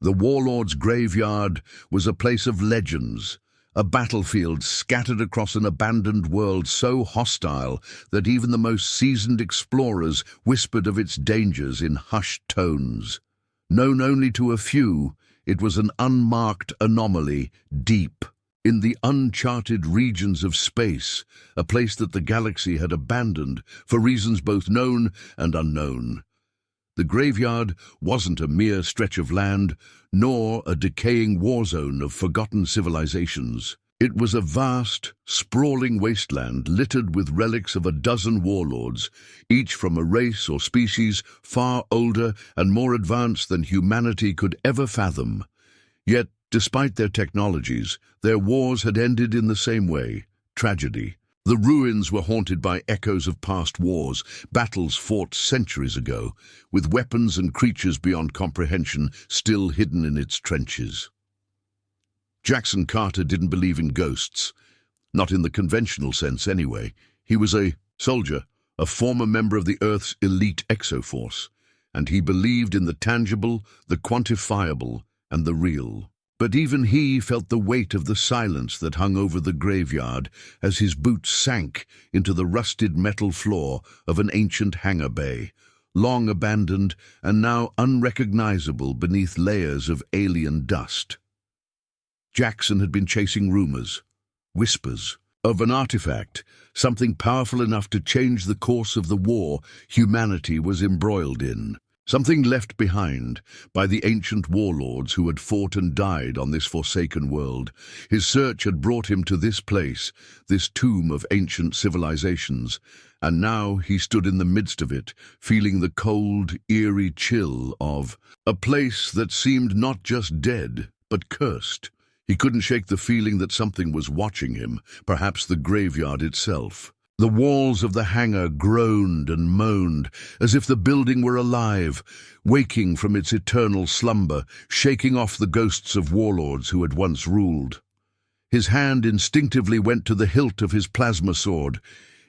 The Warlord's graveyard was a place of legends, a battlefield scattered across an abandoned world so hostile that even the most seasoned explorers whispered of its dangers in hushed tones. Known only to a few, it was an unmarked anomaly deep in the uncharted regions of space, a place that the galaxy had abandoned for reasons both known and unknown. The graveyard wasn't a mere stretch of land, nor a decaying war zone of forgotten civilizations. It was a vast, sprawling wasteland littered with relics of a dozen warlords, each from a race or species far older and more advanced than humanity could ever fathom. Yet, despite their technologies, their wars had ended in the same way: tragedy. The ruins were haunted by echoes of past wars, battles fought centuries ago, with weapons and creatures beyond comprehension still hidden in its trenches. Jaxon Carter didn't believe in ghosts, not in the conventional sense anyway. He was a soldier, a former member of the Earth's elite exoforce, and he believed in the tangible, the quantifiable, and the real. But even he felt the weight of the silence that hung over the graveyard as his boots sank into the rusted metal floor of an ancient hangar bay, long abandoned and now unrecognizable beneath layers of alien dust. Jaxon had been chasing rumors, whispers, of an artifact, something powerful enough to change the course of the war humanity was embroiled in. Something left behind by the ancient warlords who had fought and died on this forsaken world. His search had brought him to this place, this tomb of ancient civilizations, and now he stood in the midst of it, feeling the cold, eerie chill of a place that seemed not just dead, but cursed. He couldn't shake the feeling that something was watching him, perhaps the graveyard itself. The walls of the hangar groaned and moaned, as if the building were alive, waking from its eternal slumber, shaking off the ghosts of warlords who had once ruled. His hand instinctively went to the hilt of his plasma sword,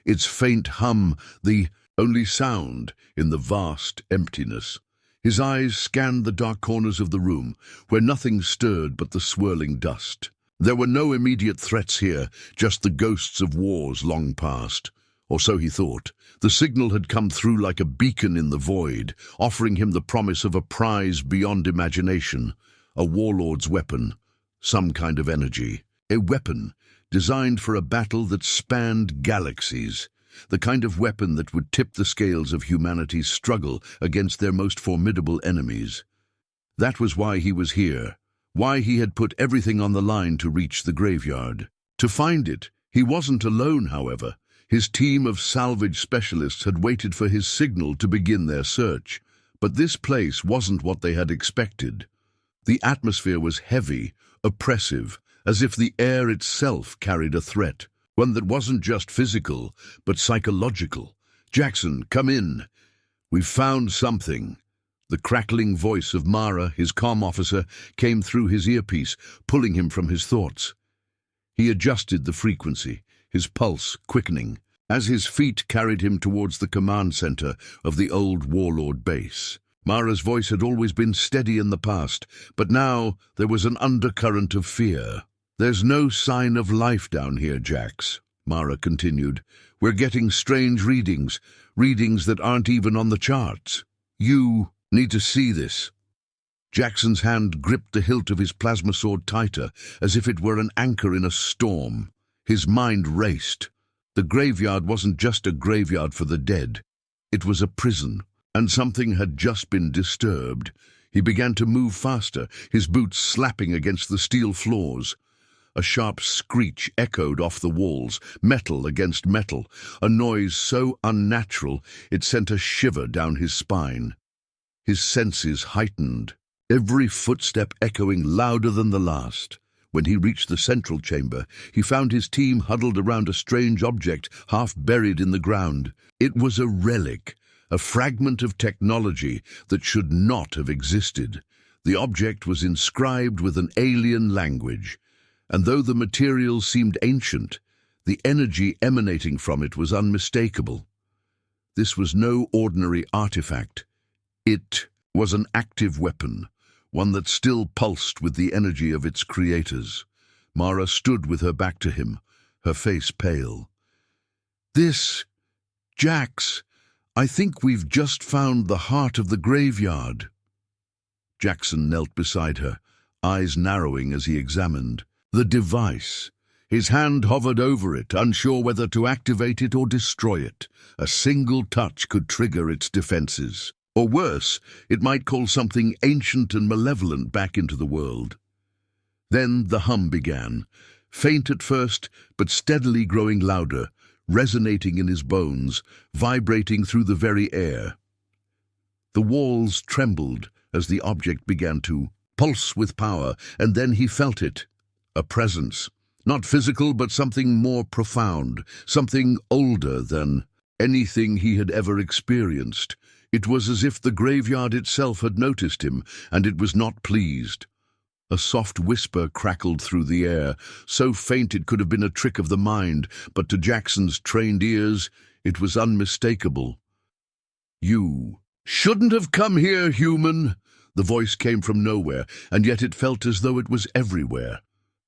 its faint hum the only sound in the vast emptiness. His eyes scanned the dark corners of the room, where nothing stirred but the swirling dust. There were no immediate threats here, just the ghosts of wars long past. Or so he thought. The signal had come through like a beacon in the void, offering him the promise of a prize beyond imagination, a warlord's weapon, some kind of energy. A weapon designed for a battle that spanned galaxies, the kind of weapon that would tip the scales of humanity's struggle against their most formidable enemies. That was why he was here. Why he had put everything on the line to reach the graveyard. To find it, he wasn't alone, however. His team of salvage specialists had waited for his signal to begin their search. But this place wasn't what they had expected. The atmosphere was heavy, oppressive, as if the air itself carried a threat, one that wasn't just physical, but psychological. "Jaxon, come in. We've found something." The crackling voice of Mara, his comm officer, came through his earpiece, pulling him from his thoughts. He adjusted the frequency, his pulse quickening, as his feet carried him towards the command center of the old Warlord base. Mara's voice had always been steady in the past, but now there was an undercurrent of fear. "There's no sign of life down here, Jax," Mara continued. "We're getting strange readings that aren't even on the charts. You need to see this." Jaxon's hand gripped the hilt of his plasma sword tighter, as if it were an anchor in a storm. His mind raced. The graveyard wasn't just a graveyard for the dead. It was a prison, and something had just been disturbed. He began to move faster, his boots slapping against the steel floors. A sharp screech echoed off the walls, metal against metal, a noise so unnatural it sent a shiver down his spine. His senses heightened, every footstep echoing louder than the last. When he reached the central chamber, he found his team huddled around a strange object half buried in the ground. It was a relic, a fragment of technology that should not have existed. The object was inscribed with an alien language, and though the material seemed ancient, the energy emanating from it was unmistakable. This was no ordinary artifact. It was an active weapon, one that still pulsed with the energy of its creators. Mara stood with her back to him, her face pale. "This, Jax, I think we've just found the heart of the graveyard." Jaxon knelt beside her, eyes narrowing as he examined the device. His hand hovered over it, unsure whether to activate it or destroy it. A single touch could trigger its defenses. Or worse, it might call something ancient and malevolent back into the world. Then the hum began, faint at first, but steadily growing louder, resonating in his bones, vibrating through the very air. The walls trembled as the object began to pulse with power, and then he felt it. A presence. Not physical, but something more profound, something older than anything he had ever experienced. It was as if the graveyard itself had noticed him, and it was not pleased. A soft whisper crackled through the air, so faint it could have been a trick of the mind, but to Jaxon's trained ears it was unmistakable. "You shouldn't have come here, human." The voice came from nowhere, and yet it felt as though it was everywhere.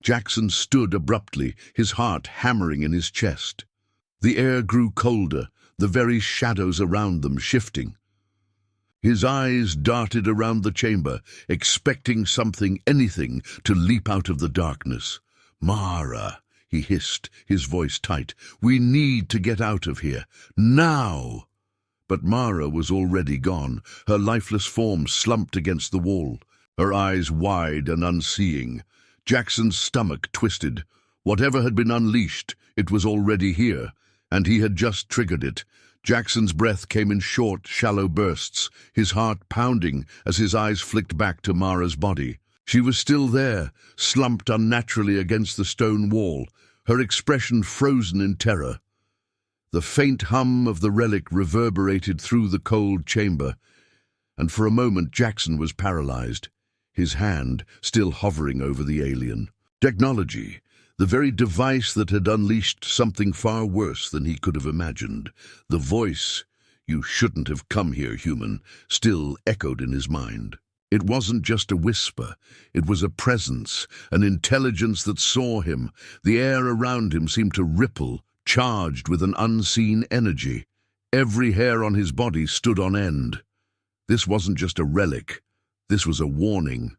Jaxon stood abruptly, his heart hammering in his chest. The air grew colder, the very shadows around them shifting. His eyes darted around the chamber, expecting something, anything, to leap out of the darkness. "Mara," he hissed, his voice tight, "we need to get out of here. Now!" But Mara was already gone, her lifeless form slumped against the wall, her eyes wide and unseeing. Jaxon's stomach twisted. Whatever had been unleashed, it was already here, and he had just triggered it. Jaxon's breath came in short, shallow bursts, his heart pounding as his eyes flicked back to Mara's body. She was still there, slumped unnaturally against the stone wall, her expression frozen in terror. The faint hum of the relic reverberated through the cold chamber, and for a moment Jaxon was paralyzed, his hand still hovering over the alien. Technology, the very device that had unleashed something far worse than he could have imagined. The voice, "You shouldn't have come here, human," still echoed in his mind. It wasn't just a whisper, it was a presence, an intelligence that saw him. The air around him seemed to ripple, charged with an unseen energy. Every hair on his body stood on end. This wasn't just a relic, this was a warning.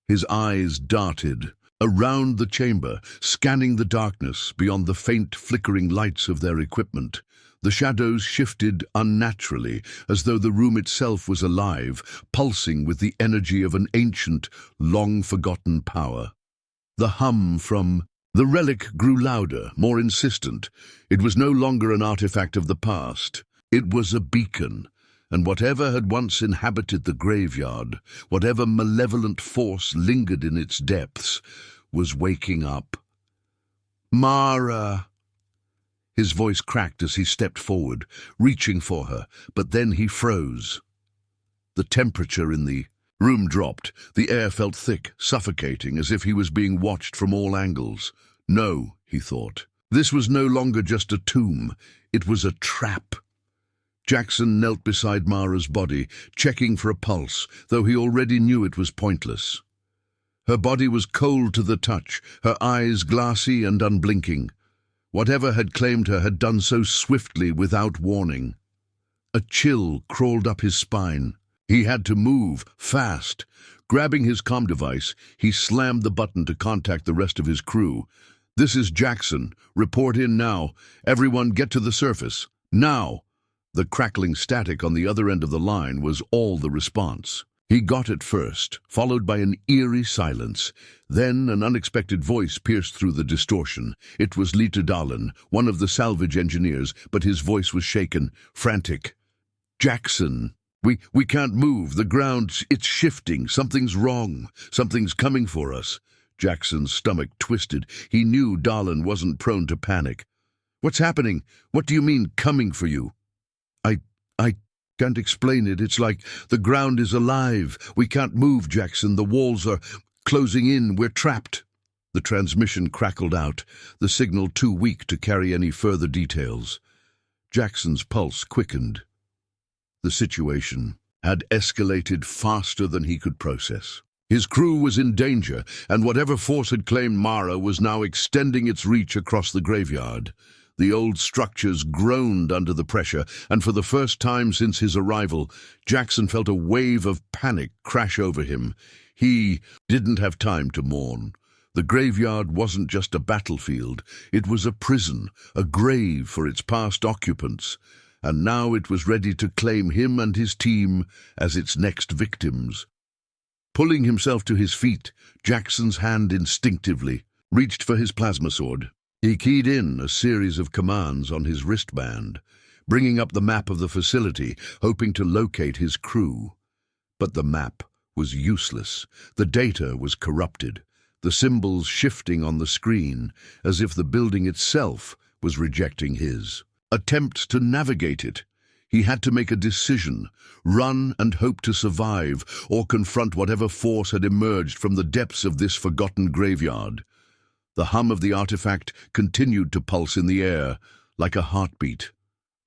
His eyes darted around the chamber, scanning the darkness beyond the faint flickering lights of their equipment. The shadows shifted unnaturally, as though the room itself was alive, pulsing with the energy of an ancient, long-forgotten power. The hum from the relic grew louder, more insistent. It was no longer an artifact of the past. It was a beacon, and whatever had once inhabited the graveyard, whatever malevolent force lingered in its depths, was waking up. "Mara!" His voice cracked as he stepped forward, reaching for her, but then he froze. The temperature in the room dropped. The air felt thick, suffocating, as if he was being watched from all angles. No, he thought. This was no longer just a tomb. It was a trap. Jaxon knelt beside Mara's body, checking for a pulse, though he already knew it was pointless. Her body was cold to the touch, her eyes glassy and unblinking. Whatever had claimed her had done so swiftly without warning. A chill crawled up his spine. He had to move, fast. Grabbing his comm device, he slammed the button to contact the rest of his crew. "This is Jaxon. Report in now. Everyone get to the surface. Now!" The crackling static on the other end of the line was all the response. He got it first, followed by an eerie silence. Then an unexpected voice pierced through the distortion. It was Lita Dahlan, one of the salvage engineers, but his voice was shaken, frantic. "Jaxon, we can't move. The ground, it's shifting. Something's wrong. Something's coming for us." Jaxon's stomach twisted. He knew Dahlan wasn't prone to panic. "What's happening? What do you mean, coming for you?" I can't explain it. It's like the ground is alive. We can't move, Jaxon. The walls are closing in. We're trapped." The transmission crackled out, the signal too weak to carry any further details. Jaxon's pulse quickened. The situation had escalated faster than he could process. His crew was in danger, and whatever force had claimed Mara was now extending its reach across the graveyard. The old structures groaned under the pressure, and for the first time since his arrival, Jaxon felt a wave of panic crash over him. He didn't have time to mourn. The graveyard wasn't just a battlefield, it was a prison, a grave for its past occupants, and now it was ready to claim him and his team as its next victims. Pulling himself to his feet, Jaxon's hand instinctively reached for his plasma sword. He keyed in a series of commands on his wristband, bringing up the map of the facility, hoping to locate his crew. But the map was useless. The data was corrupted, the symbols shifting on the screen, as if the building itself was rejecting his attempts to navigate it. He had to make a decision, run and hope to survive, or confront whatever force had emerged from the depths of this forgotten graveyard. The hum of the artifact continued to pulse in the air, like a heartbeat,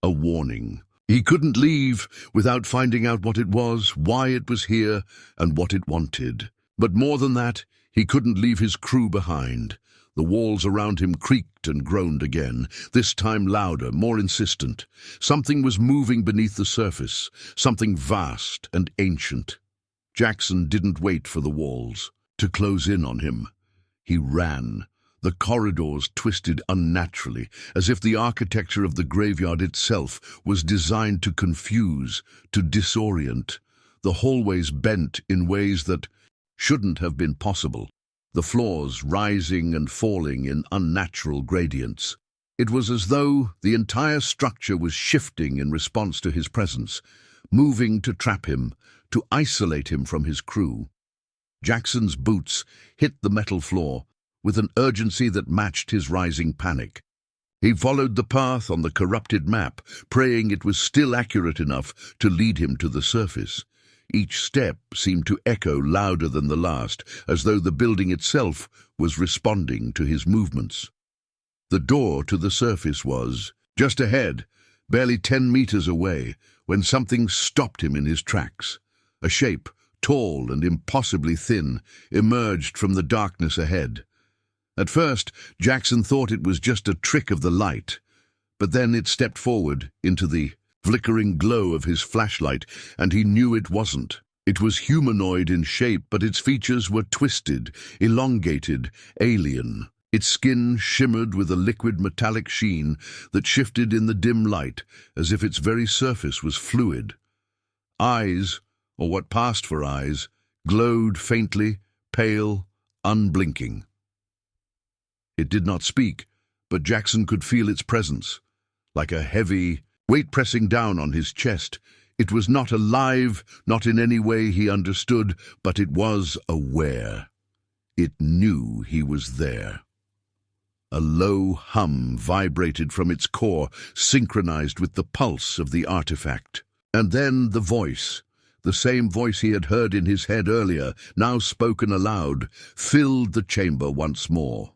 a warning. He couldn't leave without finding out what it was, why it was here, and what it wanted. But more than that, he couldn't leave his crew behind. The walls around him creaked and groaned again, this time louder, more insistent. Something was moving beneath the surface, something vast and ancient. Jaxon didn't wait for the walls to close in on him. He ran. The corridors twisted unnaturally, as if the architecture of the graveyard itself was designed to confuse, to disorient. The hallways bent in ways that shouldn't have been possible, the floors rising and falling in unnatural gradients. It was as though the entire structure was shifting in response to his presence, moving to trap him, to isolate him from his crew. Jaxon's boots hit the metal floor with an urgency that matched his rising panic. He followed the path on the corrupted map, praying it was still accurate enough to lead him to the surface. Each step seemed to echo louder than the last, as though the building itself was responding to his movements. The door to the surface was just ahead, barely 10 meters away, when something stopped him in his tracks. A shape, tall and impossibly thin, emerged from the darkness ahead. At first, Jaxon thought it was just a trick of the light, but then it stepped forward into the flickering glow of his flashlight, and he knew it wasn't. It was humanoid in shape, but its features were twisted, elongated, alien. Its skin shimmered with a liquid metallic sheen that shifted in the dim light, as if its very surface was fluid. Eyes, or what passed for eyes, glowed faintly, pale, unblinking. It did not speak, but Jaxon could feel its presence, like a heavy weight pressing down on his chest. It was not alive, not in any way he understood, but it was aware. It knew he was there. A low hum vibrated from its core, synchronized with the pulse of the artifact. And then the voice, the same voice he had heard in his head earlier, now spoken aloud, filled the chamber once more.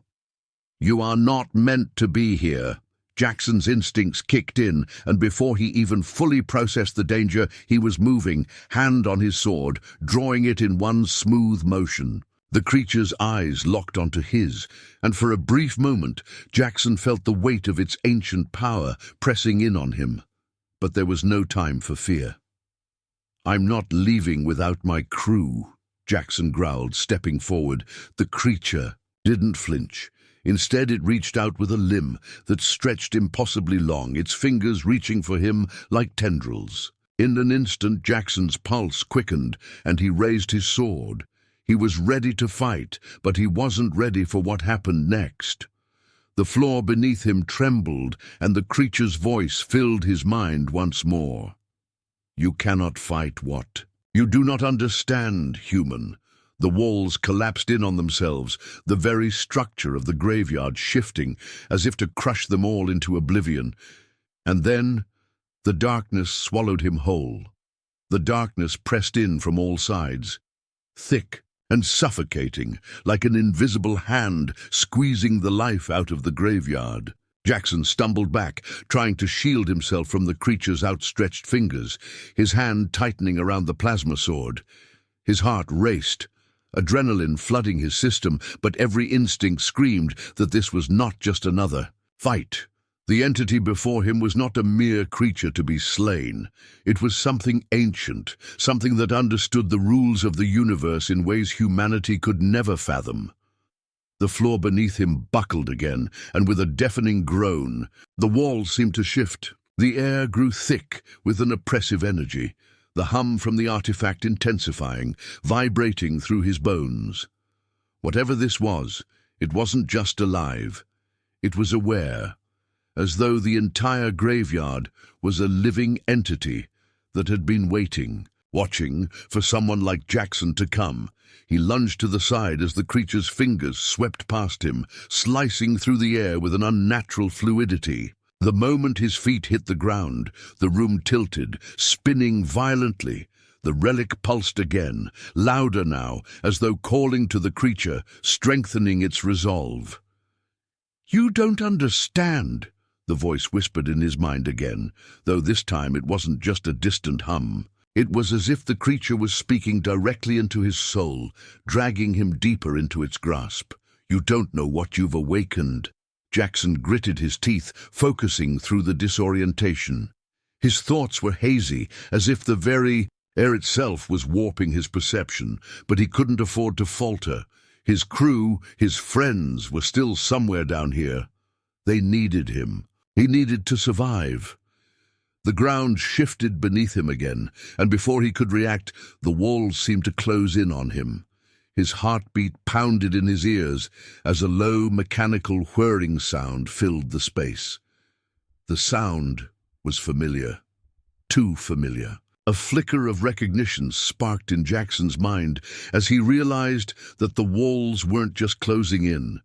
"You are not meant to be here." Jaxon's instincts kicked in, and before he even fully processed the danger, he was moving, hand on his sword, drawing it in one smooth motion. The creature's eyes locked onto his, and for a brief moment, Jaxon felt the weight of its ancient power pressing in on him. But there was no time for fear. "I'm not leaving without my crew," Jaxon growled, stepping forward. The creature didn't flinch. Instead, it reached out with a limb that stretched impossibly long, its fingers reaching for him like tendrils. In an instant, Jaxon's pulse quickened, and he raised his sword. He was ready to fight, but he wasn't ready for what happened next. The floor beneath him trembled, and the creature's voice filled his mind once more. "You cannot fight what? You do not understand, human." The walls collapsed in on themselves, the very structure of the graveyard shifting, as if to crush them all into oblivion. And then the darkness swallowed him whole. The darkness pressed in from all sides, thick and suffocating, like an invisible hand squeezing the life out of the graveyard. Jaxon stumbled back, trying to shield himself from the creature's outstretched fingers, his hand tightening around the plasma sword. His heart raced. adrenaline flooding his system, but every instinct screamed that this was not just another fight. The entity before him was not a mere creature to be slain. It was something ancient, something that understood the rules of the universe in ways humanity could never fathom. The floor beneath him buckled again, and with a deafening groan, the walls seemed to shift. The air grew thick with an oppressive energy, the hum from the artifact intensifying, vibrating through his bones. Whatever this was, it wasn't just alive. It was aware, as though the entire graveyard was a living entity that had been waiting, watching for someone like Jaxon to come. He lunged to the side as the creature's fingers swept past him, slicing through the air with an unnatural fluidity. The moment his feet hit the ground, the room tilted, spinning violently. The relic pulsed again, louder now, as though calling to the creature, strengthening its resolve. "You don't understand," the voice whispered in his mind again, though this time it wasn't just a distant hum. It was as if the creature was speaking directly into his soul, dragging him deeper into its grasp. "You don't know what you've awakened." Jaxon gritted his teeth, focusing through the disorientation. His thoughts were hazy, as if the very air itself was warping his perception, but he couldn't afford to falter. His crew, his friends, were still somewhere down here. They needed him. He needed to survive. The ground shifted beneath him again, and before he could react, the walls seemed to close in on him. His heartbeat pounded in his ears as a low, mechanical whirring sound filled the space. The sound was familiar. Too familiar. A flicker of recognition sparked in Jaxon's mind as he realized that the walls weren't just closing in.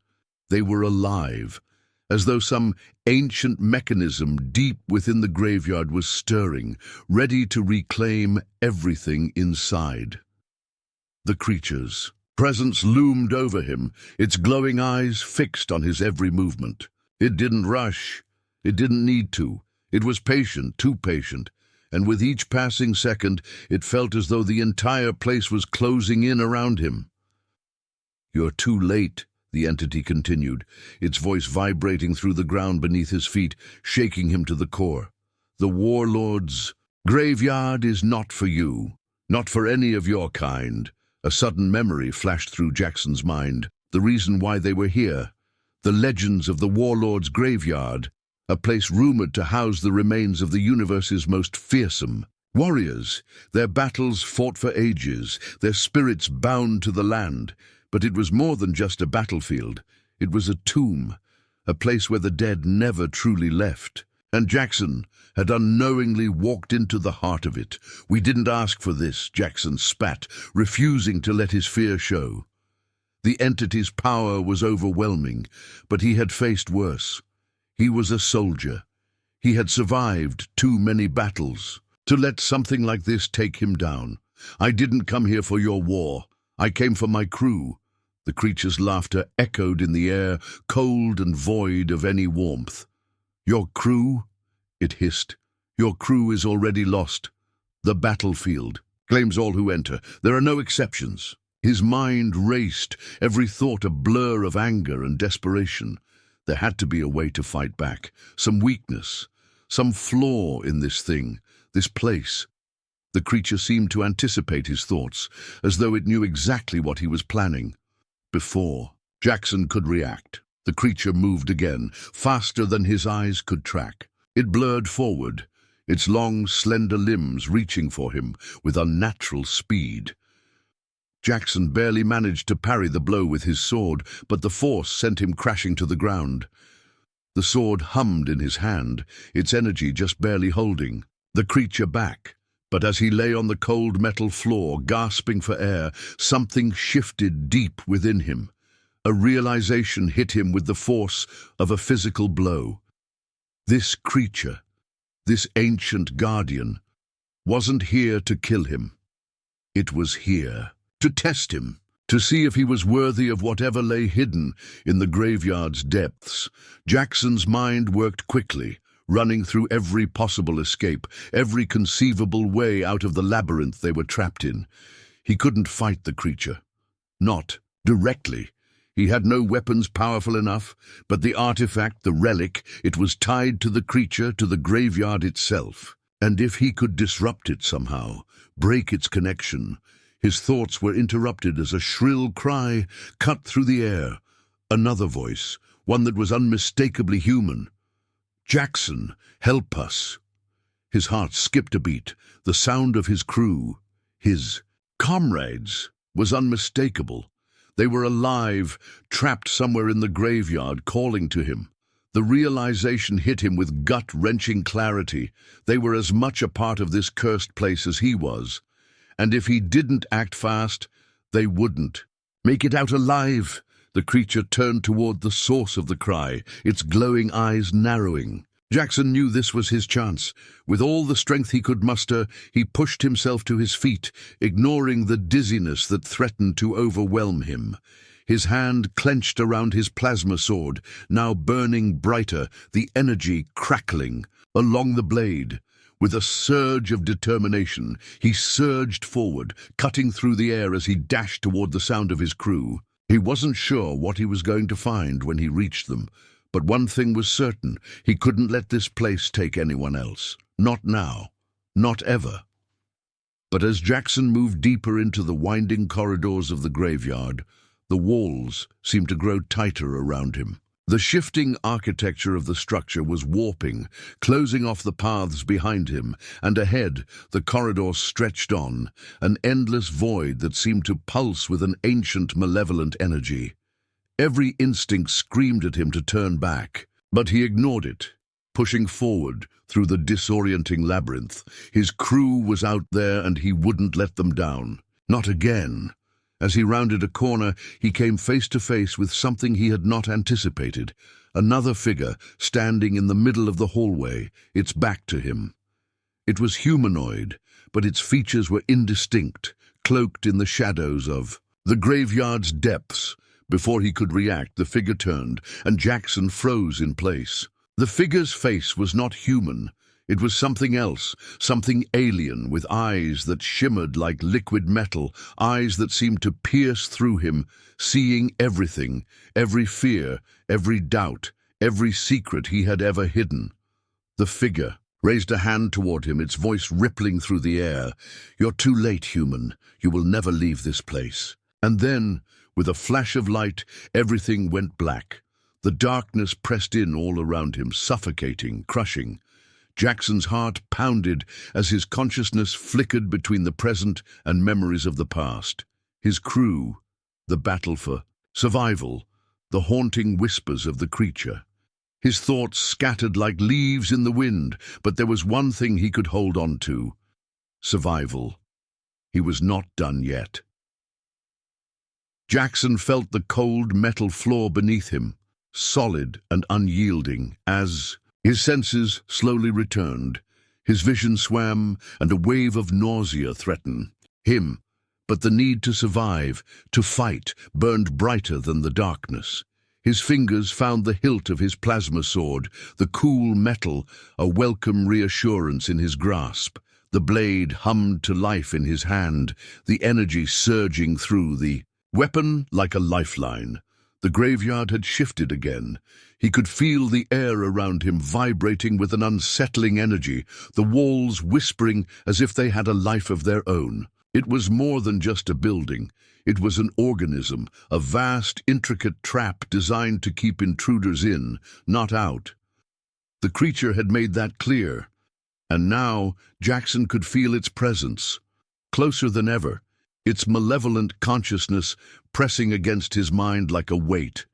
They were alive, as though some ancient mechanism deep within the graveyard was stirring, ready to reclaim everything inside. The creature's presence loomed over him, its glowing eyes fixed on his every movement. It didn't rush. It didn't need to. It was patient, too patient, and with each passing second, it felt as though the entire place was closing in around him. "You're too late," the entity continued, its voice vibrating through the ground beneath his feet, shaking him to the core. "The Warlord's graveyard is not for you, not for any of your kind." A sudden memory flashed through Jaxon's mind. The reason why they were here. The legends of the Warlord's graveyard, a place rumored to house the remains of the universe's most fearsome warriors, their battles fought for ages, their spirits bound to the land. But it was more than just a battlefield. It was a tomb, a place where the dead never truly left. And Jaxon had unknowingly walked into the heart of it. "We didn't ask for this," Jaxon spat, refusing to let his fear show. The entity's power was overwhelming, but he had faced worse. He was a soldier. He had survived too many battles to let something like this take him down. "I didn't come here for your war. I came for my crew." The creature's laughter echoed in the air, cold and void of any warmth. "Your crew?" it hissed. "Your crew is already lost. The battlefield claims all who enter. There are no exceptions." His mind raced, every thought a blur of anger and desperation. There had to be a way to fight back, some weakness, some flaw in this thing, this place. The creature seemed to anticipate his thoughts, as though it knew exactly what he was planning. Before Jaxon could react, the creature moved again, faster than his eyes could track. It blurred forward, its long, slender limbs reaching for him with unnatural speed. Jaxon barely managed to parry the blow with his sword, but the force sent him crashing to the ground. The sword hummed in his hand, its energy just barely holding the creature back. But as he lay on the cold metal floor, gasping for air, something shifted deep within him. A realization hit him with the force of a physical blow. This creature, this ancient guardian, wasn't here to kill him. It was here to test him, to see if he was worthy of whatever lay hidden in the graveyard's depths. Jaxon's mind worked quickly, running through every possible escape, every conceivable way out of the labyrinth they were trapped in. He couldn't fight the creature. Not directly. He had no weapons powerful enough, but the artifact, the relic, it was tied to the creature, to the graveyard itself. And if he could disrupt it somehow, break its connection, his thoughts were interrupted as a shrill cry cut through the air. Another voice, one that was unmistakably human. "Jaxon, help us." His heart skipped a beat. The sound of his crew, his comrades, was unmistakable. They were alive, trapped somewhere in the graveyard, calling to him. The realization hit him with gut-wrenching clarity. They were as much a part of this cursed place as he was. And if he didn't act fast, they wouldn't. "Make it out alive!" The creature turned toward the source of the cry, its glowing eyes narrowing. Jaxon knew this was his chance. With all the strength he could muster, he pushed himself to his feet, ignoring the dizziness that threatened to overwhelm him. His hand clenched around his plasma sword, now burning brighter, the energy crackling along the blade. With a surge of determination, he surged forward, cutting through the air as he dashed toward the sound of his crew. He wasn't sure what he was going to find when he reached them, but one thing was certain: he couldn't let this place take anyone else. Not now. Not ever. But as Jaxon moved deeper into the winding corridors of the graveyard, the walls seemed to grow tighter around him. The shifting architecture of the structure was warping, closing off the paths behind him, and ahead the corridor stretched on, an endless void that seemed to pulse with an ancient, malevolent energy. Every instinct screamed at him to turn back, but he ignored it, pushing forward through the disorienting labyrinth. His crew was out there, and he wouldn't let them down. Not again. As he rounded a corner, he came face to face with something he had not anticipated. Another figure standing in the middle of the hallway, its back to him. It was humanoid, but its features were indistinct, cloaked in the shadows of the graveyard's depths. Before he could react, the figure turned, and Jaxon froze in place. The figure's face was not human. It was something else, something alien, with eyes that shimmered like liquid metal, eyes that seemed to pierce through him, seeing everything, every fear, every doubt, every secret he had ever hidden. The figure raised a hand toward him, its voice rippling through the air. "You're too late, human. You will never leave this place." And then, with a flash of light, everything went black. The darkness pressed in all around him, suffocating, crushing. Jaxon's heart pounded as his consciousness flickered between the present and memories of the past. His crew, the battle for survival, the haunting whispers of the creature. His thoughts scattered like leaves in the wind, but there was one thing he could hold on to: survival. He was not done yet. Jaxon felt the cold metal floor beneath him, solid and unyielding, as his senses slowly returned. His vision swam, and a wave of nausea threatened him. But the need to survive, to fight, burned brighter than the darkness. His fingers found the hilt of his plasma sword, the cool metal, a welcome reassurance in his grasp. The blade hummed to life in his hand, the energy surging through the weapon like a lifeline. The graveyard had shifted again. He could feel the air around him vibrating with an unsettling energy, the walls whispering as if they had a life of their own. It was more than just a building. It was an organism, a vast, intricate trap designed to keep intruders in, not out. The creature had made that clear, and now Jaxon could feel its presence, closer than ever, its malevolent consciousness pressing against his mind like a weight.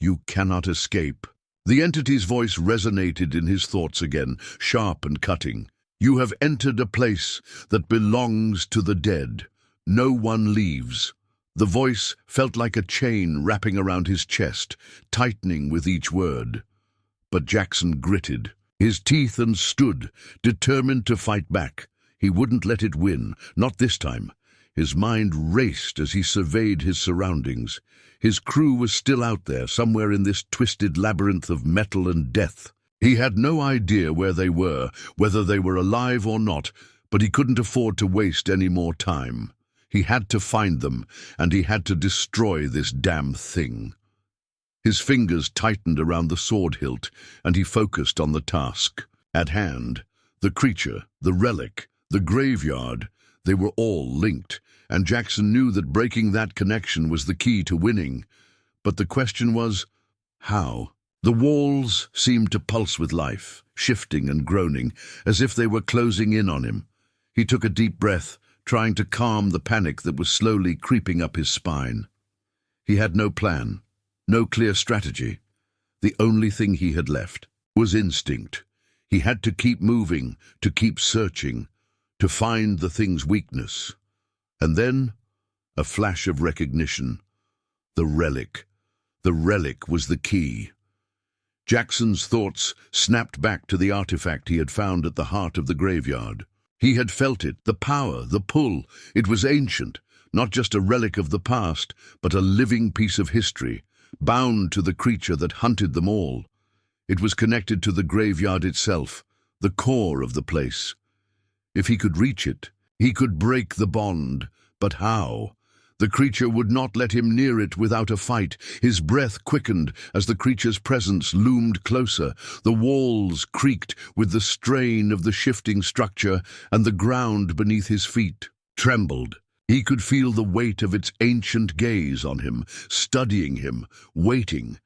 "You cannot escape." The entity's voice resonated in his thoughts again, sharp and cutting. "You have entered a place that belongs to the dead. No one leaves." The voice felt like a chain wrapping around his chest, tightening with each word. But Jaxon gritted his teeth and stood, determined to fight back. He wouldn't let it win, not this time. His mind raced as he surveyed his surroundings. His crew was still out there, somewhere in this twisted labyrinth of metal and death. He had no idea where they were, whether they were alive or not, but he couldn't afford to waste any more time. He had to find them, and he had to destroy this damn thing. His fingers tightened around the sword hilt, and he focused on the task. At hand, the creature, the relic, the graveyard, they were all linked, and Jaxon knew that breaking that connection was the key to winning. But the question was, how? The walls seemed to pulse with life, shifting and groaning, as if they were closing in on him. He took a deep breath, trying to calm the panic that was slowly creeping up his spine. He had no plan, no clear strategy. The only thing he had left was instinct. He had to keep moving, to keep searching, to find the thing's weakness. And then, a flash of recognition. The relic. The relic was the key. Jaxon's thoughts snapped back to the artifact he had found at the heart of the graveyard. He had felt it, the power, the pull. It was ancient, not just a relic of the past, but a living piece of history, bound to the creature that hunted them all. It was connected to the graveyard itself, the core of the place. If he could reach it, he could break the bond. But how? The creature would not let him near it without a fight. His breath quickened as the creature's presence loomed closer. The walls creaked with the strain of the shifting structure, and the ground beneath his feet trembled. He could feel the weight of its ancient gaze on him, studying him, waiting.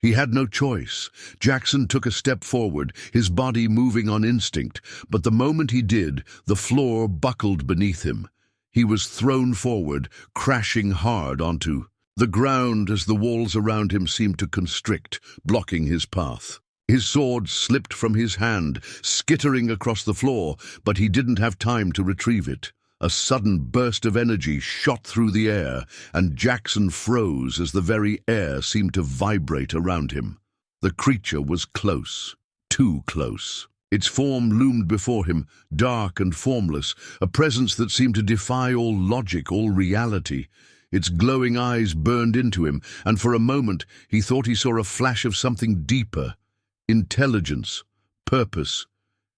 He had no choice. Jaxon took a step forward, his body moving on instinct, but the moment he did, the floor buckled beneath him. He was thrown forward, crashing hard onto the ground as the walls around him seemed to constrict, blocking his path. His sword slipped from his hand, skittering across the floor, but he didn't have time to retrieve it. A sudden burst of energy shot through the air, and Jaxon froze as the very air seemed to vibrate around him. The creature was close, too close. Its form loomed before him, dark and formless, a presence that seemed to defy all logic, all reality. Its glowing eyes burned into him, and for a moment he thought he saw a flash of something deeper. Intelligence, purpose.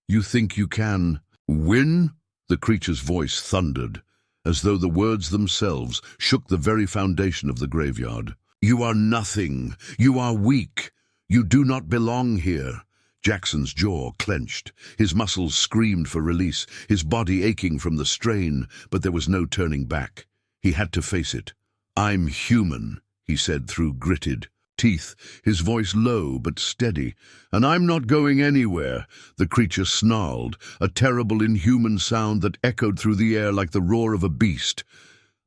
You think you can win? The creature's voice thundered, as though the words themselves shook the very foundation of the graveyard. You are nothing. You are weak. You do not belong here. Jaxon's jaw clenched. His muscles screamed for release, his body aching from the strain, but there was no turning back. He had to face it. I'm human, he said through gritted teeth, his voice low but steady. And I'm not going anywhere. The creature snarled, a terrible inhuman sound that echoed through the air like the roar of a beast.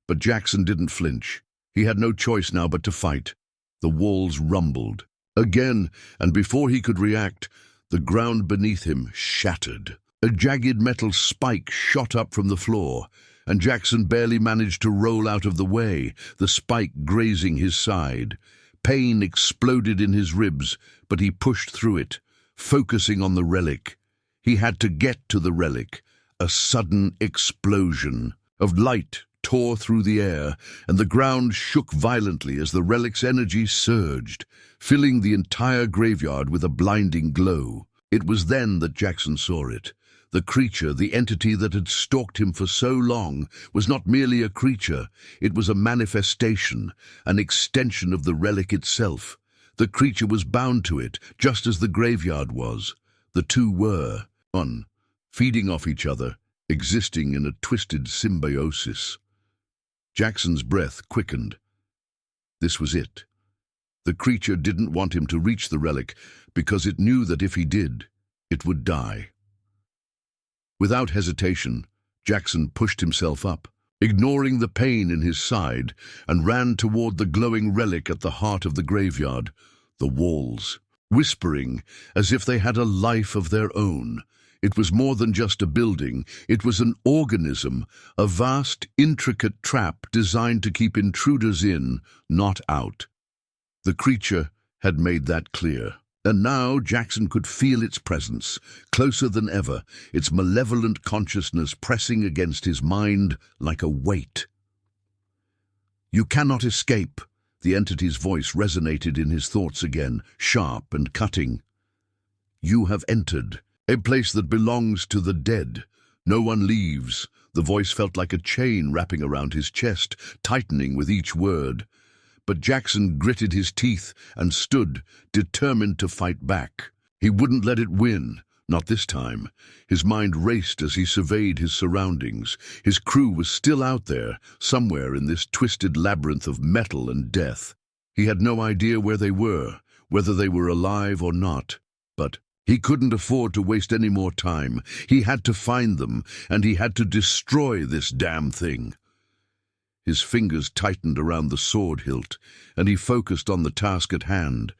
But Jaxon didn't flinch. He had no choice now but to fight. The walls rumbled. Again, and before he could react, the ground beneath him shattered. A jagged metal spike shot up from the floor, and Jaxon barely managed to roll out of the way, the spike grazing his side. Pain exploded in his ribs, but he pushed through it, focusing on the relic. He had to get to the relic. A sudden explosion of light tore through the air, and the ground shook violently as the relic's energy surged, filling the entire graveyard with a blinding glow. It was then that Jaxon saw it. The creature, the entity that had stalked him for so long, was not merely a creature. It was a manifestation, an extension of the relic itself. The creature was bound to it, just as the graveyard was. The two were, one, feeding off each other, existing in a twisted symbiosis. Jaxon's breath quickened. This was it. The creature didn't want him to reach the relic because it knew that if he did, it would die. Without hesitation, Jaxon pushed himself up, ignoring the pain in his side, and ran toward the glowing relic at the heart of the graveyard, the walls, whispering as if they had a life of their own. It was more than just a building. It was an organism, a vast, intricate trap designed to keep intruders in, not out. The creature had made that clear. And now Jaxon could feel its presence, closer than ever, its malevolent consciousness pressing against his mind like a weight. You cannot escape. The entity's voice resonated in his thoughts again, sharp and cutting. You have entered a place that belongs to the dead, No one leaves. The voice felt like a chain wrapping around his chest, tightening with each word. But Jaxon gritted his teeth and stood, determined to fight back. He wouldn't let it win. Not this time. His mind raced as he surveyed his surroundings. His crew was still out there, somewhere in this twisted labyrinth of metal and death. He had no idea where they were, whether they were alive or not. But he couldn't afford to waste any more time. He had to find them, and he had to destroy this damn thing. His fingers tightened around the sword hilt, and he focused on the task at hand.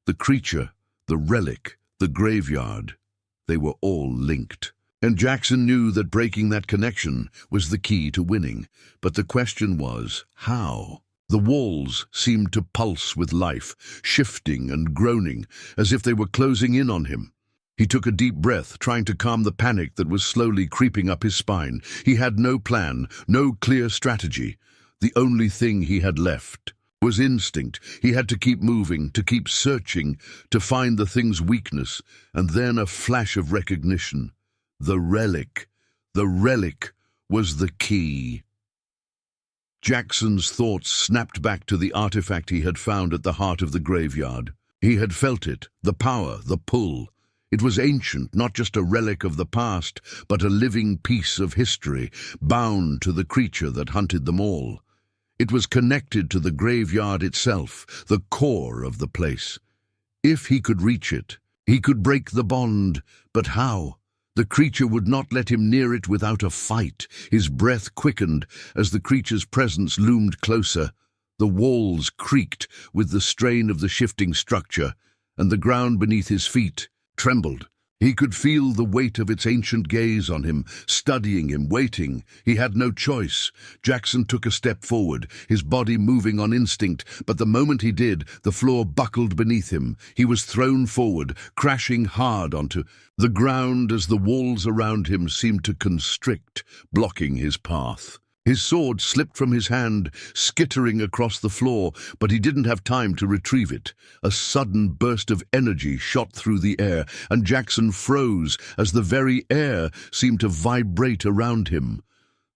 The creature, the relic, the graveyard. They were all linked. And Jaxon knew that breaking that connection was the key to winning. But the question was, how? The walls seemed to pulse with life, shifting and groaning, as if they were closing in on him. He took a deep breath, trying to calm the panic that was slowly creeping up his spine. He had no plan, no clear strategy. The only thing he had left was instinct. He had to keep moving, to keep searching, to find the thing's weakness, and then a flash of recognition. The relic. The relic was the key. Jaxon's thoughts snapped back to the artifact he had found at the heart of the graveyard. He had felt it, the power, the pull. It was ancient, not just a relic of the past, but a living piece of history, bound to the creature that hunted them all. It was connected to the graveyard itself, the core of the place. If he could reach it, he could break the bond. But how? The creature would not let him near it without a fight. His breath quickened as the creature's presence loomed closer. The walls creaked with the strain of the shifting structure, and the ground beneath his feet trembled. He could feel the weight of its ancient gaze on him, studying him, waiting. He had no choice. Jaxon took a step forward, his body moving on instinct, but the moment he did, the floor buckled beneath him. He was thrown forward, crashing hard onto the ground as the walls around him seemed to constrict, blocking his path. His sword slipped from his hand, skittering across the floor, but he didn't have time to retrieve it. A sudden burst of energy shot through the air, and Jaxon froze as the very air seemed to vibrate around him.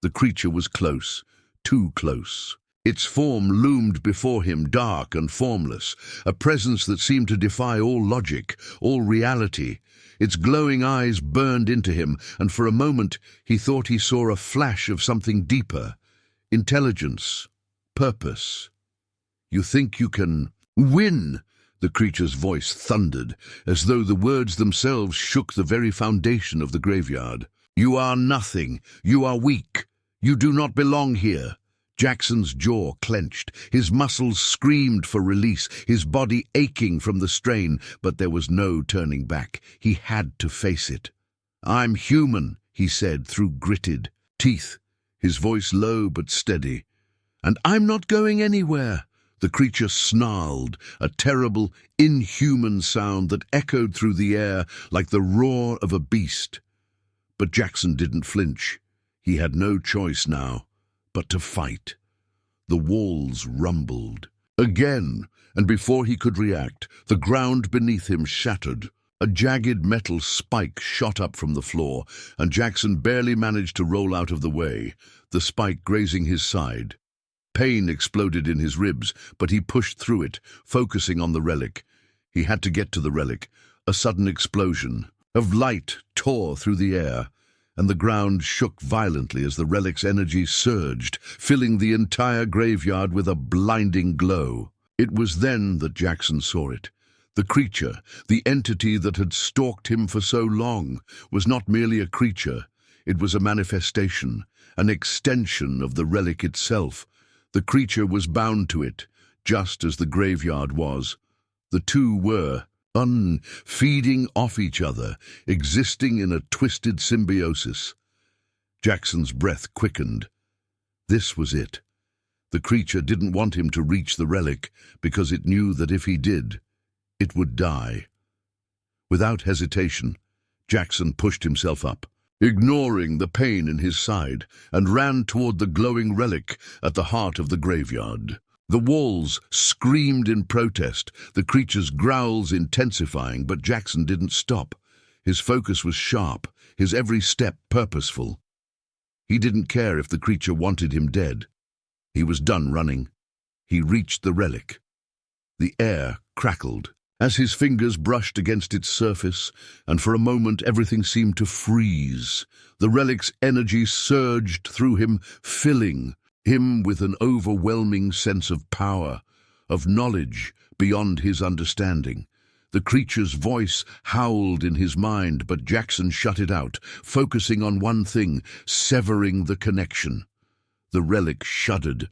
The creature was close, too close. Its form loomed before him, dark and formless, a presence that seemed to defy all logic, all reality. Its glowing eyes burned into him, and for a moment he thought he saw a flash of something deeper. Intelligence. Purpose. "You think you can win?" The creature's voice thundered, as though the words themselves shook the very foundation of the graveyard. "You are nothing. You are weak. You do not belong here." Jaxon's jaw clenched, his muscles screamed for release, his body aching from the strain, but there was no turning back. He had to face it. "I'm human," he said through gritted teeth, his voice low but steady. "And I'm not going anywhere." The creature snarled, a terrible, inhuman sound that echoed through the air like the roar of a beast. But Jaxon didn't flinch. He had no choice now but to fight. The walls rumbled again, and before he could react, the ground beneath him shattered. A jagged metal spike shot up from the floor, and Jaxon barely managed to roll out of the way, the spike grazing his side. Pain exploded in his ribs, but he pushed through it, focusing on the relic. He had to get to the relic. A sudden explosion of light tore through the air, and the ground shook violently as the relic's energy surged, filling the entire graveyard with a blinding glow. It was then that Jaxon saw it. The creature, the entity that had stalked him for so long, was not merely a creature. It was a manifestation, an extension of the relic itself. The creature was bound to it, just as the graveyard was. The two were feeding off each other, existing in a twisted symbiosis. Jaxon's breath quickened. This was it. The creature didn't want him to reach the relic because it knew that if he did, it would die. Without hesitation, Jaxon pushed himself up, ignoring the pain in his side, and ran toward the glowing relic at the heart of the graveyard. The walls screamed in protest, the creature's growls intensifying, but Jaxon didn't stop. His focus was sharp, his every step purposeful. He didn't care if the creature wanted him dead. He was done running. He reached the relic. The air crackled as his fingers brushed against its surface, and for a moment everything seemed to freeze. The relic's energy surged through him, filling him with an overwhelming sense of power, of knowledge beyond his understanding. The creature's voice howled in his mind, but Jaxon shut it out, focusing on one thing, severing the connection. The relic shuddered,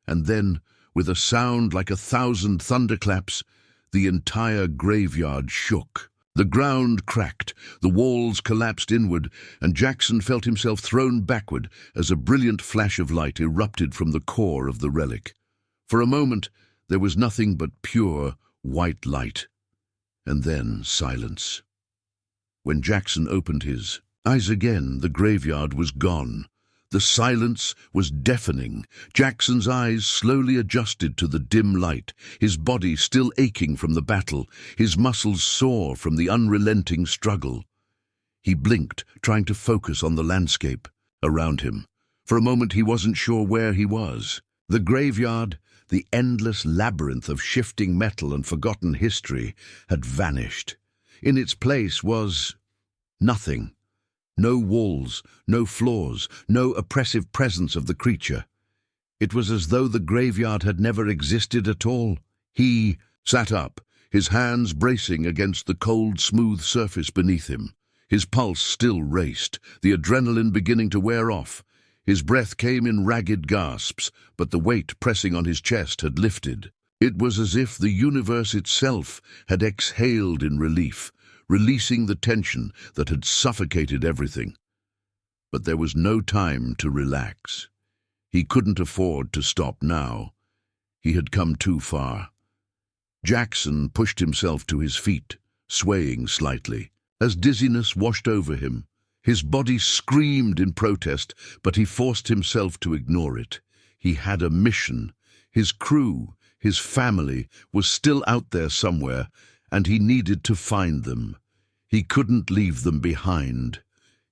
and then, with a sound like 1,000 thunderclaps, the entire graveyard shook. The ground cracked, the walls collapsed inward, and Jaxon felt himself thrown backward as a brilliant flash of light erupted from the core of the relic. For a moment, there was nothing but pure, white light. And then silence. When Jaxon opened his eyes again, the graveyard was gone. The silence was deafening. Jackson's eyes slowly adjusted to the dim light, his body still aching from the battle, his muscles sore from the unrelenting struggle. He blinked, trying to focus on the landscape around him. For a moment he wasn't sure where he was. The graveyard, the endless labyrinth of shifting metal and forgotten history, had vanished. In its place was nothing. No walls, no floors, no oppressive presence of the creature. It was as though the graveyard had never existed at all. He sat up, his hands bracing against the cold, smooth surface beneath him. His pulse still raced, the adrenaline beginning to wear off. His breath came in ragged gasps, but the weight pressing on his chest had lifted. It was as if the universe itself had exhaled in relief, releasing the tension that had suffocated everything. But there was no time to relax. He couldn't afford to stop now. He had come too far. Jaxon pushed himself to his feet, swaying slightly. As dizziness washed over him, his body screamed in protest, but he forced himself to ignore it. He had a mission. His crew, his family, was still out there somewhere, and he needed to find them. He couldn't leave them behind.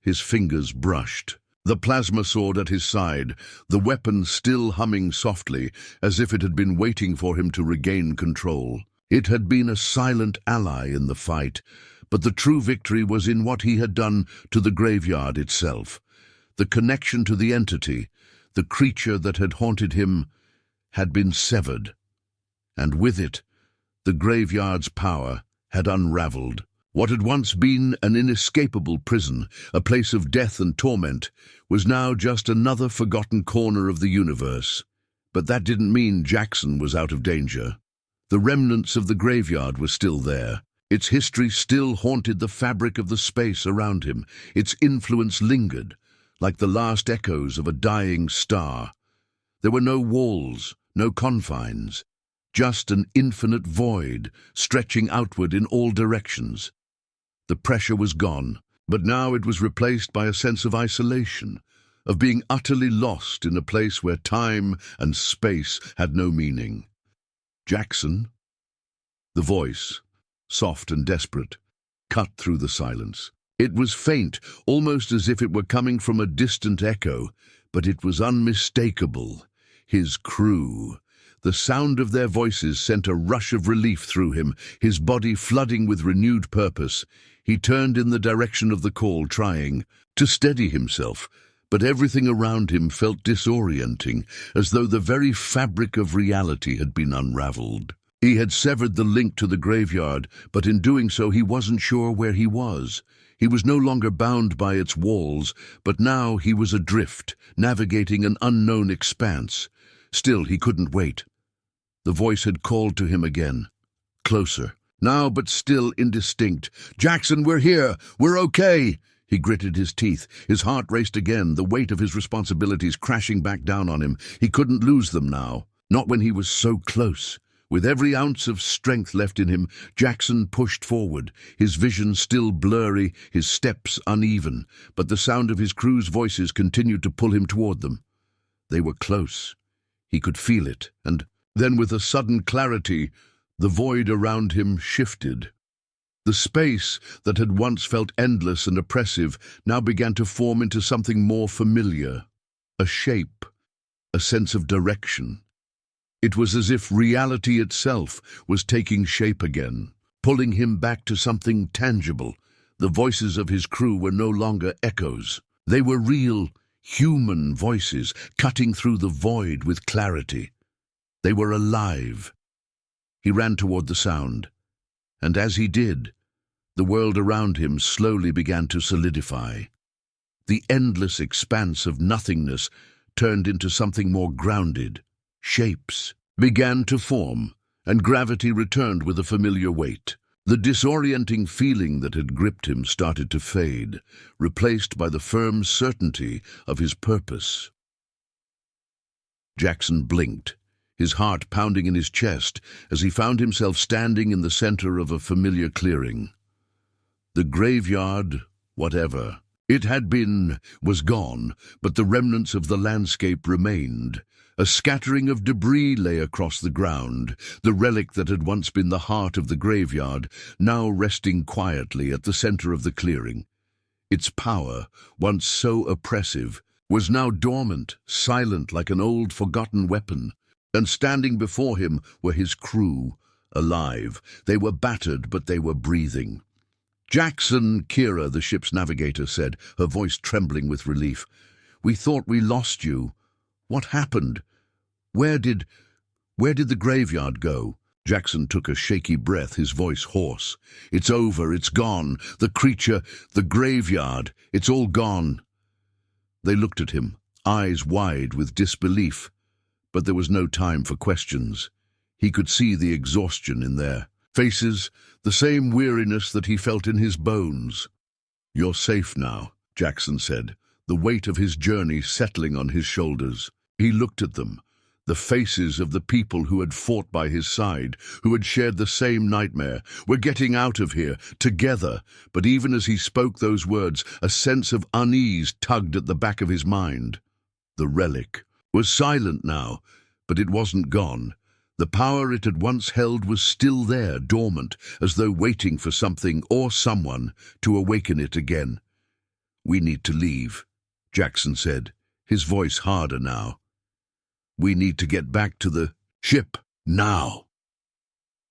His fingers brushed, the plasma sword at his side, the weapon still humming softly, as if it had been waiting for him to regain control. It had been a silent ally in the fight, but the true victory was in what he had done to the graveyard itself. The connection to the entity, the creature that had haunted him, had been severed. And with it, the graveyard's power had unraveled. What had once been an inescapable prison, a place of death and torment, was now just another forgotten corner of the universe. But that didn't mean Jaxon was out of danger. The remnants of the graveyard were still there. Its history still haunted the fabric of the space around him. Its influence lingered, like the last echoes of a dying star. There were no walls, no confines, just an infinite void stretching outward in all directions. The pressure was gone, but now it was replaced by a sense of isolation, of being utterly lost in a place where time and space had no meaning. Jaxon? The voice, soft and desperate, cut through the silence. It was faint, almost as if it were coming from a distant echo, but it was unmistakable. His crew. The sound of their voices sent a rush of relief through him, his body flooding with renewed purpose. He turned in the direction of the call, trying to steady himself, but everything around him felt disorienting, as though the very fabric of reality had been unraveled. He had severed the link to the graveyard, but in doing so he wasn't sure where he was. He was no longer bound by its walls, but now he was adrift, navigating an unknown expanse. Still, he couldn't wait. The voice had called to him again, closer, now but still indistinct. "Jaxon, we're here! We're okay!" He gritted his teeth. His heart raced again, the weight of his responsibilities crashing back down on him. He couldn't lose them now, not when he was so close. With every ounce of strength left in him, Jaxon pushed forward, his vision still blurry, his steps uneven, but the sound of his crew's voices continued to pull him toward them. They were close. He could feel it, and then with a sudden clarity, the void around him shifted. The space that had once felt endless and oppressive now began to form into something more familiar, a shape, a sense of direction. It was as if reality itself was taking shape again, pulling him back to something tangible. The voices of his crew were no longer echoes. They were real, human voices, cutting through the void with clarity. They were alive. He ran toward the sound, and as he did, the world around him slowly began to solidify. The endless expanse of nothingness turned into something more grounded. Shapes began to form, and gravity returned with a familiar weight. The disorienting feeling that had gripped him started to fade, replaced by the firm certainty of his purpose. Jaxon blinked, his heart pounding in his chest as he found himself standing in the center of a familiar clearing. The graveyard, whatever it had been, was gone, but the remnants of the landscape remained. A scattering of debris lay across the ground, the relic that had once been the heart of the graveyard, now resting quietly at the center of the clearing. Its power, once so oppressive, was now dormant, silent like an old forgotten weapon. And standing before him were his crew, alive. They were battered, but they were breathing. "Jaxon," Kira, the ship's navigator, said, her voice trembling with relief. "We thought we lost you. What happened? Where did the graveyard go?" Jaxon took a shaky breath, his voice hoarse. "It's over, it's gone. The creature, the graveyard, it's all gone." They looked at him, eyes wide with disbelief, but there was no time for questions. He could see the exhaustion in their faces, the same weariness that he felt in his bones. "You're safe now," Jaxon said, the weight of his journey settling on his shoulders. He looked at them, the faces of the people who had fought by his side, who had shared the same nightmare. "We're getting out of here, together." But even as he spoke those words, a sense of unease tugged at the back of his mind. The relic was silent now, but it wasn't gone. The power it had once held was still there, dormant, as though waiting for something or someone to awaken it again. "We need to leave," Jaxon said, his voice harder now. "We need to get back to the ship, now."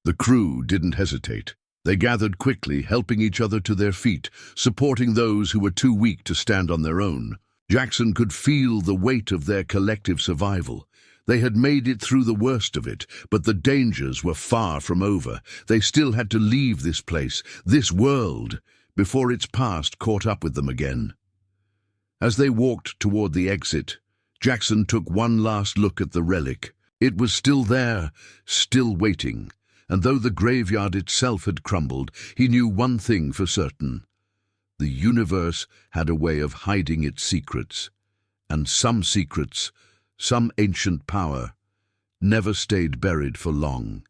The crew didn't hesitate. They gathered quickly, helping each other to their feet, supporting those who were too weak to stand on their own. Jaxon could feel the weight of their collective survival. They had made it through the worst of it, but the dangers were far from over. They still had to leave this place, this world, before its past caught up with them again. As they walked toward the exit, Jaxon took one last look at the relic. It was still there, still waiting, and though the graveyard itself had crumbled, he knew one thing for certain. The universe had a way of hiding its secrets, and some secrets, some ancient power, never stayed buried for long.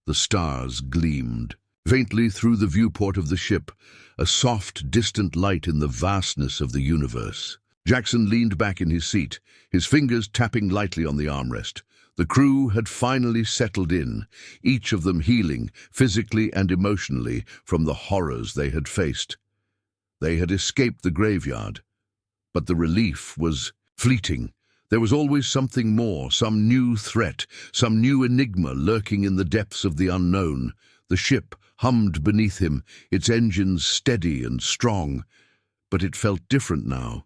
The stars gleamed faintly through the viewport of the ship, a soft, distant light in the vastness of the universe. Jaxon leaned back in his seat, his fingers tapping lightly on the armrest. The crew had finally settled in, each of them healing, physically and emotionally, from the horrors they had faced. They had escaped the graveyard, but the relief was fleeting. There was always something more, some new threat, some new enigma lurking in the depths of the unknown. The ship hummed beneath him, its engines steady and strong, but it felt different now.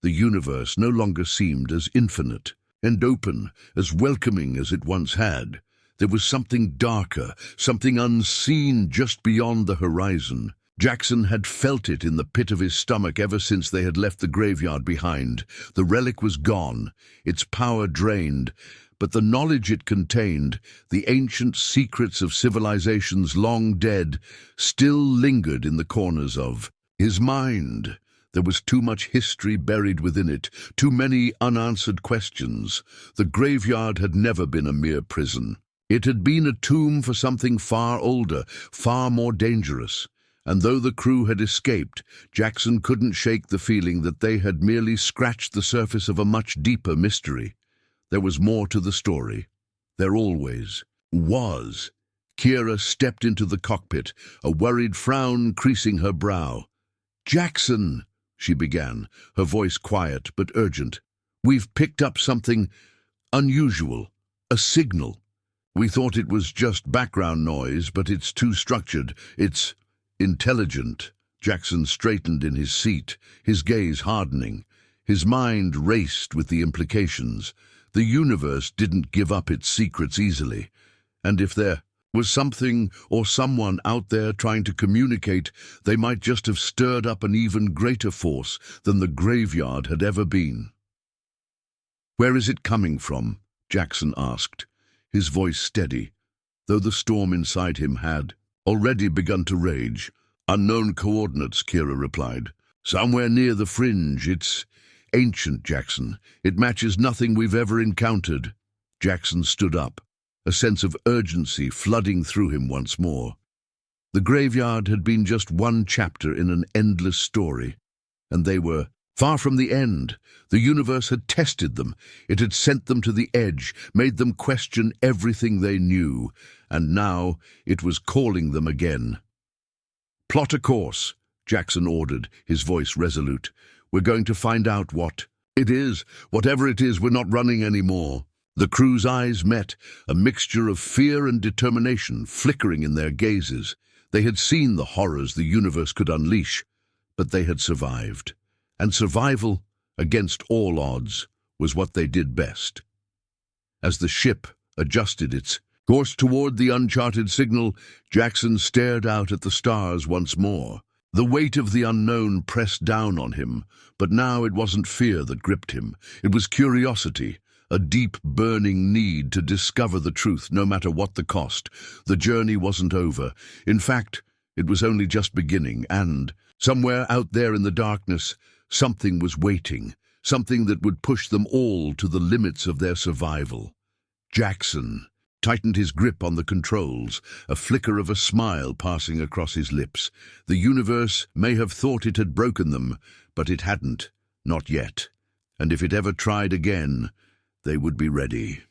The universe no longer seemed as infinite and open, as welcoming as it once had. There was something darker, something unseen just beyond the horizon. Jaxon had felt it in the pit of his stomach ever since they had left the graveyard behind. The relic was gone, its power drained, but the knowledge it contained, the ancient secrets of civilizations long dead, still lingered in the corners of his mind. There was too much history buried within it, too many unanswered questions. The graveyard had never been a mere prison. It had been a tomb for something far older, far more dangerous. And though the crew had escaped, Jaxon couldn't shake the feeling that they had merely scratched the surface of a much deeper mystery. There was more to the story. There always was. Kira stepped into the cockpit, a worried frown creasing her brow. "Jaxon," she began, her voice quiet but urgent. "We've picked up something unusual, a signal. We thought it was just background noise, but it's too structured. It's intelligent." Jaxon straightened in his seat, his gaze hardening. His mind raced with the implications. The universe didn't give up its secrets easily. And if there was something or someone out there trying to communicate, they might just have stirred up an even greater force than the graveyard had ever been. "Where is it coming from?" Jaxon asked, his voice steady, though the storm inside him had already begun to rage. "Unknown coordinates," Kira replied. "Somewhere near the fringe. It's ancient, Jaxon. It matches nothing we've ever encountered." Jaxon stood up, a sense of urgency flooding through him once more. The graveyard had been just one chapter in an endless story, and they were far from the end. The universe had tested them. It had sent them to the edge, made them question everything they knew, and now it was calling them again. "Plot a course," Jaxon ordered, his voice resolute. "We're going to find out what it is. Whatever it is, we're not running anymore." The crew's eyes met, a mixture of fear and determination flickering in their gazes. They had seen the horrors the universe could unleash, but they had survived. And survival, against all odds, was what they did best. As the ship adjusted its course toward the uncharted signal, Jaxon stared out at the stars once more. The weight of the unknown pressed down on him, but now it wasn't fear that gripped him. It was curiosity, a deep, burning need to discover the truth, no matter what the cost. The journey wasn't over. In fact, it was only just beginning, and somewhere out there in the darkness, something was waiting, something that would push them all to the limits of their survival. Jaxon tightened his grip on the controls, a flicker of a smile passing across his lips. The universe may have thought it had broken them, but it hadn't, not yet. And if it ever tried again, they would be ready.